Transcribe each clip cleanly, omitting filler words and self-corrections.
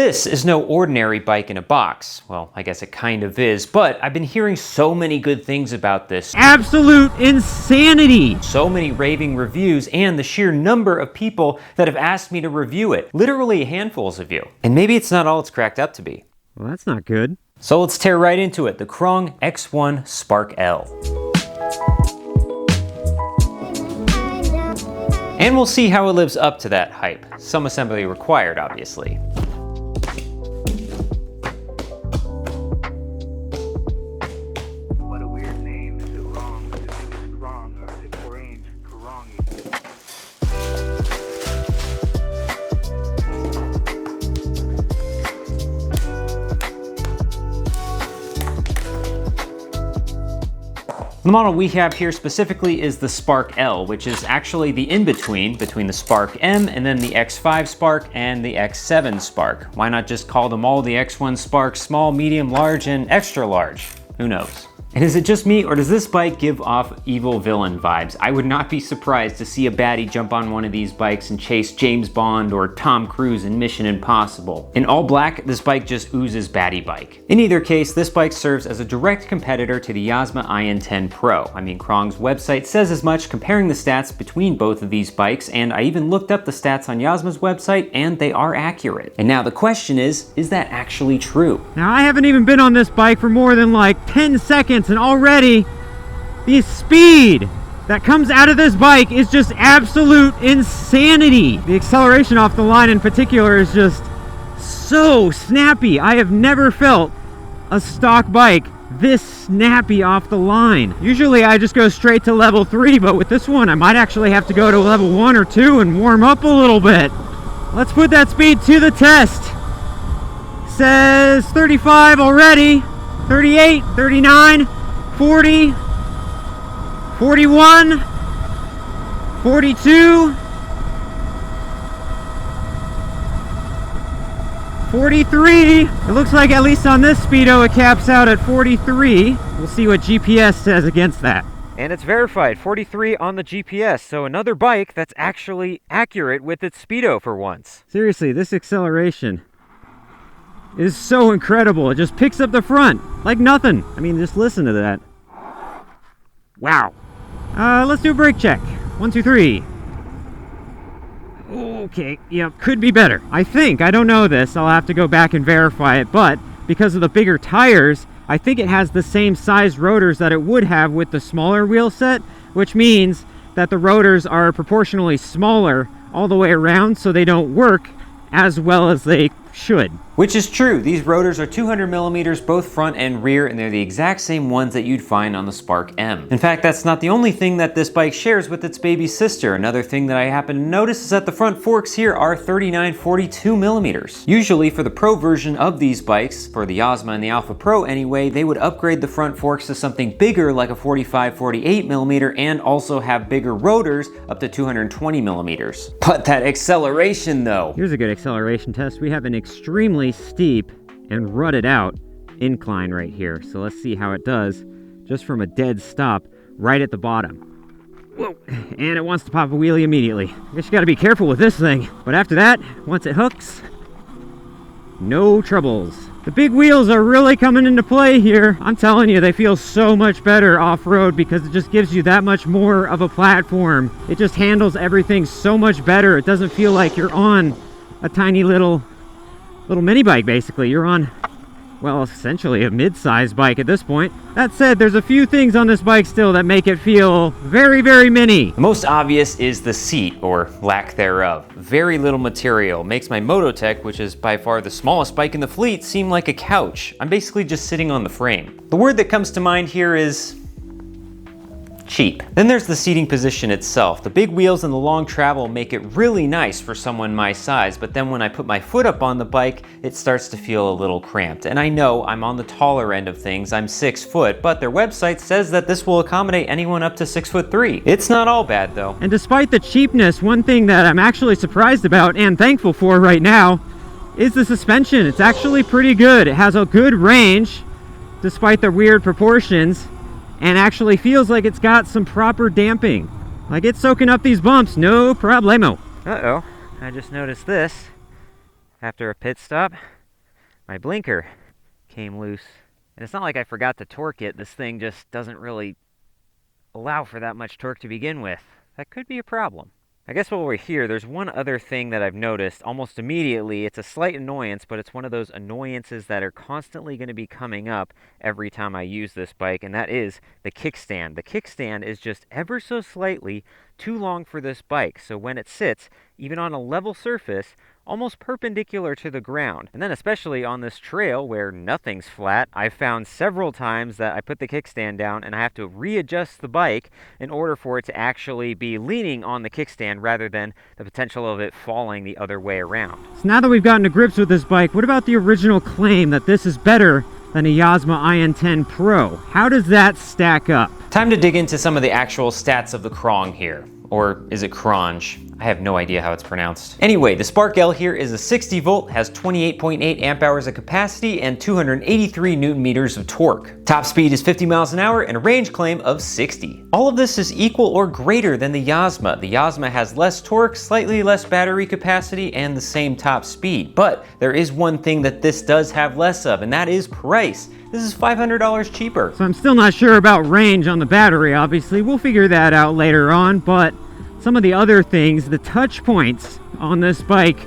This is no ordinary bike in a box. Well, I guess it kind of is, but I've been hearing so many good things about this. Absolute insanity! So many raving reviews and the sheer number of people that have asked me to review it. Literally handfuls of you. And maybe it's not all it's cracked up to be. Well, that's not good. So let's tear right into it. The Krong X1 Spark L. And we'll see how it lives up to that hype. Some assembly required, obviously. What a weird name. Is it wrong? Is it Krong or is it orange? Karongi. The model we have here specifically is the Spark L, which is actually the in-between between the Spark M and then the X5 Spark and the X7 Spark. Why not just call them all the X1 Spark, small, medium, large, and extra large? Who knows? And is it just me, or does this bike give off evil villain vibes? I would not be surprised to see a baddie jump on one of these bikes and chase James Bond or Tom Cruise in Mission Impossible. In all black, this bike just oozes baddie bike. In either case, this bike serves as a direct competitor to the Yasma IN10 Pro. I mean, Krong's website says as much, comparing the stats between both of these bikes, and I even looked up the stats on Yasma's website, and they are accurate. And now the question is that actually true? Now, I haven't even been on this bike for more than like 10 seconds, and already the speed that comes out of this bike is just absolute insanity. The acceleration off the line in particular is just so snappy. I have never felt a stock bike this snappy off the line. Usually I just go straight to level 3, but with this one I might actually have to go to level 1 or 2 and warm up a little bit. Let's put that speed to the test. Says 35 already, 38, 39, 40, 41, 42, 43. It looks like at least on this speedo it caps out at 43. We'll see what GPS says against that. And it's verified, 43 on the GPS, so another bike that's actually accurate with its speedo for once. Seriously, this acceleration is so incredible. It just picks up the front like nothing. I mean, just listen to that. Wow. Let's do a brake check. 1, 2, 3. Okay, yep, could be better. I think, I don't know this, I'll have to go back and verify it, but because of the bigger tires, I think it has the same size rotors that it would have with the smaller wheel set, which means that the rotors are proportionally smaller all the way around, so they don't work as well as they should. Which is true. These rotors are 200 millimeters both front and rear, and they're the exact same ones that you'd find on the Spark M. In fact, that's not the only thing that this bike shares with its baby sister. Another thing that I happen to notice is that the front forks here are 39-42 millimeters. Usually for the Pro version of these bikes, for the Yasma and the Alpha Pro anyway, they would upgrade the front forks to something bigger like a 45-48 millimeter and also have bigger rotors up to 220 millimeters. But that acceleration though. Here's a good acceleration test. We have an extremely steep and rutted out incline right here. So let's see how it does just from a dead stop right at the bottom. Whoa, and it wants to pop a wheelie immediately. I guess you gotta be careful with this thing. But after that, once it hooks, no troubles. The big wheels are really coming into play here. I'm telling you, they feel so much better off-road because it just gives you that much more of a platform. It just handles everything so much better. It doesn't feel like you're on a tiny little mini bike. Basically you're on, well, essentially a mid-sized bike at this point. That said, there's a few things on this bike still that make it feel very, very mini. The most obvious is the seat, or lack thereof. Very little material. Makes my Mototech, which is by far the smallest bike in the fleet, seem like a couch. I'm basically just sitting on the frame. The word that comes to mind here is cheap. Then there's the seating position itself. The big wheels and the long travel make it really nice for someone my size, but then when I put my foot up on the bike, it starts to feel a little cramped. And I know I'm on the taller end of things, I'm 6 foot, but their website says that this will accommodate anyone up to 6'3". It's not all bad though. And despite the cheapness, one thing that I'm actually surprised about and thankful for right now is the suspension. It's actually pretty good. It has a good range, despite the weird proportions, and actually feels like it's got some proper damping. Like it's soaking up these bumps, no problemo. Uh-oh, I just noticed this. after a pit stop, my blinker came loose. And it's not like I forgot to torque it. This thing just doesn't really allow for that much torque to begin with. That could be a problem. I guess while we're here, there's one other thing that I've noticed almost immediately. It's a slight annoyance, but it's one of those annoyances that are constantly going to be coming up every time I use this bike, and that is the kickstand. The kickstand is just ever so slightly too long for this bike, so when it sits, even on a level surface, almost perpendicular to the ground. And then especially on this trail where nothing's flat, I've found several times that I put the kickstand down and I have to readjust the bike in order for it to actually be leaning on the kickstand rather than the potential of it falling the other way around. So now that we've gotten to grips with this bike, what about the original claim that this is better than a Yasma IN10 Pro? How does that stack up? Time to dig into some of the actual stats of the Krong here. Or is it Kronge? I have no idea how it's pronounced. Anyway, the Spark L here is a 60 volt, has 28.8 amp hours of capacity and 283 newton meters of torque. Top speed is 50 miles an hour and a range claim of 60. All of this is equal or greater than the Yasma. The Yasma has less torque, slightly less battery capacity, and the same top speed. But there is one thing that this does have less of, and that is price. This is $500 cheaper. So I'm still not sure about range on the battery, obviously. We'll figure that out later on, but some of the other things, the touch points on this bike,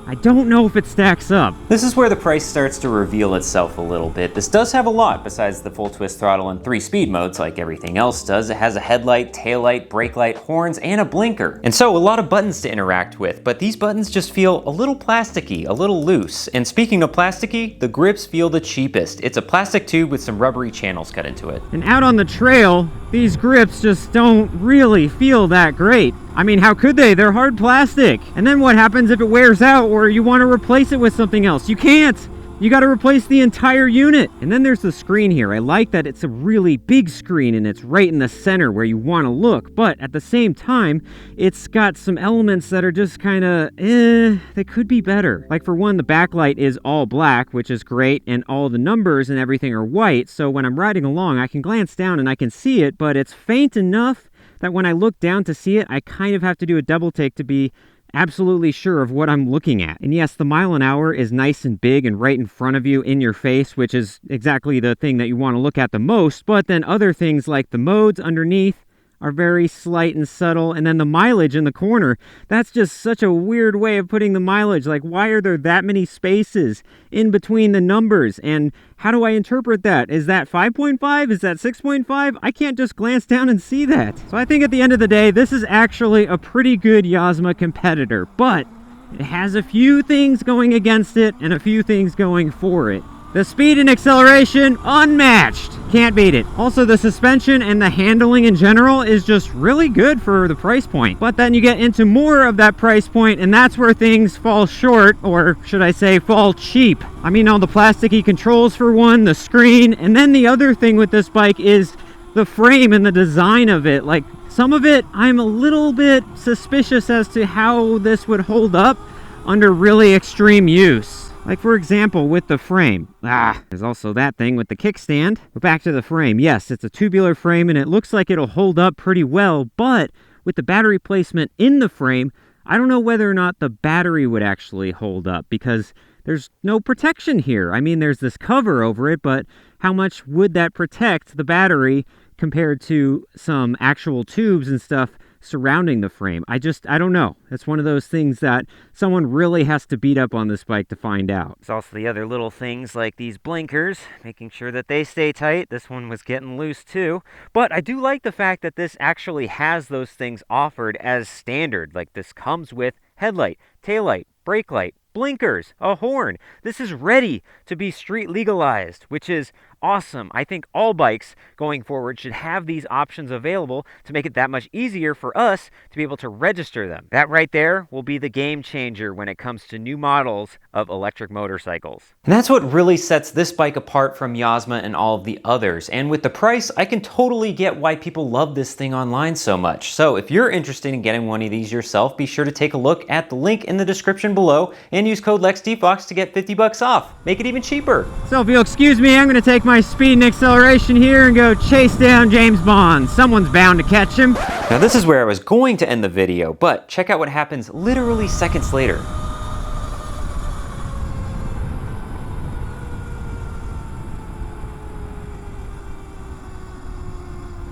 I don't know if it stacks up. This is where the price starts to reveal itself a little bit. This does have a lot besides the full twist throttle and 3 speed modes like everything else does. It has a headlight, taillight, brake light, horns, and a blinker. And so a lot of buttons to interact with, but these buttons just feel a little plasticky, a little loose. And speaking of plasticky, the grips feel the cheapest. It's a plastic tube with some rubbery channels cut into it. And out on the trail, these grips just don't really feel that great. I mean, how could they? They're hard plastic. And then what happens if it wears out or you want to replace it with something else? You can't. You got to replace the entire unit. And then there's the screen here. I like that it's a really big screen and it's right in the center where you want to look. But at the same time, it's got some elements that are just kind of, they could be better. Like for one, the backlight is all black, which is great. And all the numbers and everything are white. So when I'm riding along, I can glance down and I can see it, but it's faint enough that when I look down to see it, I kind of have to do a double take to be absolutely sure of what I'm looking at. And yes, the mile an hour is nice and big and right in front of you in your face, which is exactly the thing that you want to look at the most. But then other things like the modes underneath are very slight and subtle. And then the mileage in the corner, that's just such a weird way of putting the mileage. Like, why are there that many spaces in between the numbers? And how do I interpret that? Is that 5.5? Is that 6.5? I can't just glance down and see that. So I think at the end of the day, this is actually a pretty good Yasma competitor, but it has a few things going against it and a few things going for it. The speed and acceleration, unmatched. Can't beat it. Also, the suspension and the handling in general is just really good for the price point. But then you get into more of that price point, and that's where things fall short, or should I say, fall cheap. I mean, all the plasticky controls for one, the screen, and then the other thing with this bike is the frame and the design of it. Like, some of it, I'm a little bit suspicious as to how this would hold up under really extreme use. Like, for example, with the frame. There's also that thing with the kickstand. But back to the frame. Yes, it's a tubular frame, and it looks like it'll hold up pretty well, but with the battery placement in the frame, I don't know whether or not the battery would actually hold up, because there's no protection here. I mean, there's this cover over it, but how much would that protect the battery compared to some actual tubes and stuff surrounding the frame? I don't know. It's one of those things that someone really has to beat up on this bike to find out. It's also the other little things like these blinkers, making sure that they stay tight. This one was getting loose too. But I do like the fact that this actually has those things offered as standard. Like, this comes with headlight, taillight, brake light, blinkers, a horn. This is ready to be street legalized, which is awesome. I think all bikes going forward should have these options available to make it that much easier for us to be able to register them. That right there will be the game changer when it comes to new models of electric motorcycles. And that's what really sets this bike apart from Yasma and all of the others. And with the price, I can totally get why people love this thing online so much. So if you're interested in getting one of these yourself, be sure to take a look at the link in the description below and use code LexDFox to get 50 bucks off. Make it even cheaper. So if you'll excuse me, I'm going to take my speed and acceleration here and go chase down James Bond. Someone's bound to catch him. Now this is where I was going to end the video, but check out what happens literally seconds later.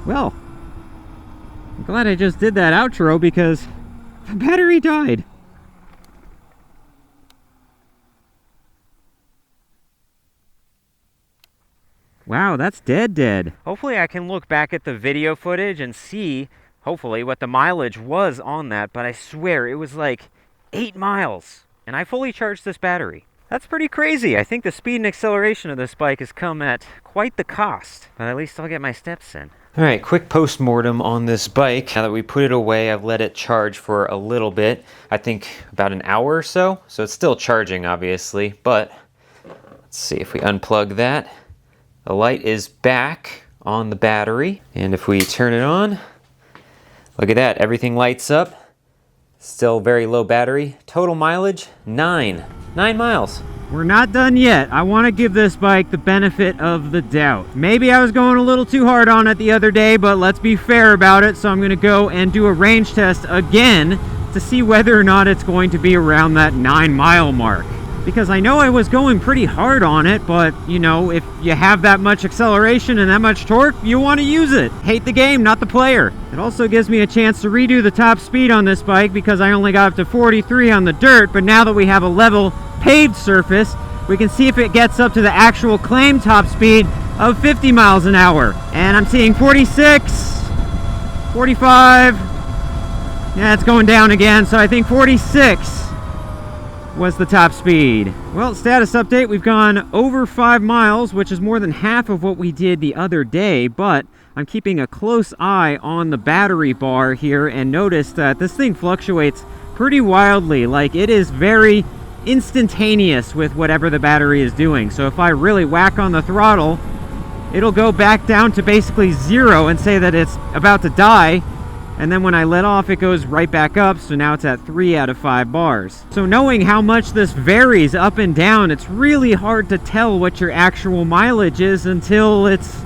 Well, I'm glad I just did that outro because the battery died. Wow, that's dead. Hopefully I can look back at the video footage and see, hopefully, what the mileage was on that, but I swear it was like 8 miles, and I fully charged this battery. That's pretty crazy. I think the speed and acceleration of this bike has come at quite the cost, but at least I'll get my steps in. All right, quick post-mortem on this bike. Now that we put it away, I've let it charge for a little bit. I think about an hour or so. So it's still charging, obviously, but let's see if we unplug that. The light is back on the battery. And if we turn it on, look at that, everything lights up. Still very low battery. Total mileage, 9 miles. We're not done yet. I want to give this bike the benefit of the doubt. Maybe I was going a little too hard on it the other day, but let's be fair about it. So I'm going to go and do a range test again to see whether or not it's going to be around that 9-mile mark. Because I know I was going pretty hard on it, but, you know, if you have that much acceleration and that much torque, you want to use it. Hate the game, not the player. It also gives me a chance to redo the top speed on this bike because I only got up to 43 on the dirt, but now that we have a level paved surface, we can see if it gets up to the actual claimed top speed of 50 miles an hour. And I'm seeing 46, 45. Yeah, it's going down again, so I think 46 was the top speed. Well, status update, we've gone over 5 miles, which is more than half of what we did the other day, but I'm keeping a close eye on the battery bar here and notice that this thing fluctuates pretty wildly. Like, it is very instantaneous with whatever the battery is doing. So if I really whack on the throttle, it'll go back down to basically 0 and say that it's about to die. And then when I let off, it goes right back up, so now it's at 3 out of 5 bars. So knowing how much this varies up and down, it's really hard to tell what your actual mileage is until it's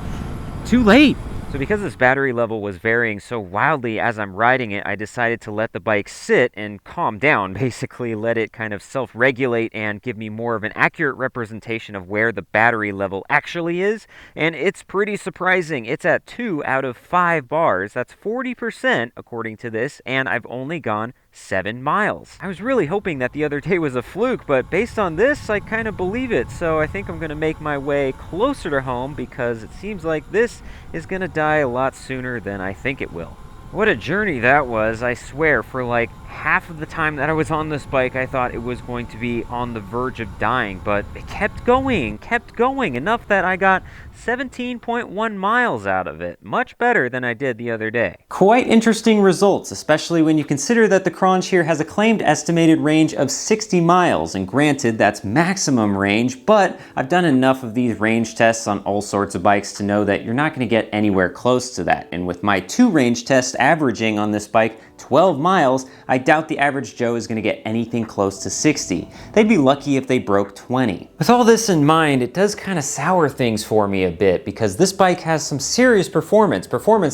too late. So because this battery level was varying so wildly as I'm riding it, I decided to let the bike sit and calm down, basically let it kind of self-regulate and give me more of an accurate representation of where the battery level actually is. And it's pretty surprising. It's at 2 out of 5 bars. That's 40% according to this, and I've only gone 7 miles. I was really hoping that the other day was a fluke, but based on this, I kind of believe it. So I think I'm going to make my way closer to home because it seems like this is going to die a lot sooner than I think it will. What a journey that was. I swear, for like half of the time that I was on this bike, I thought it was going to be on the verge of dying, but it kept going, enough that I got 17.1 miles out of it. Much better than I did the other day. Quite interesting results, especially when you consider that the Kranj here has a claimed estimated range of 60 miles, and granted, that's maximum range, but I've done enough of these range tests on all sorts of bikes to know that you're not going to get anywhere close to that. And with my 2 range tests averaging on this bike 12 miles, I doubt the average Joe is going to get anything close to 60. They'd be lucky if they broke 20. With all this in mind, it does kind of sour things for me a bit because this bike has some serious performance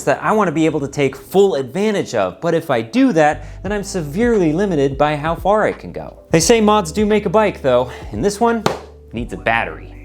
that I want to be able to take full advantage of. But if I do that, then I'm severely limited by how far I can go. They say mods do make a bike though, and this one needs a battery.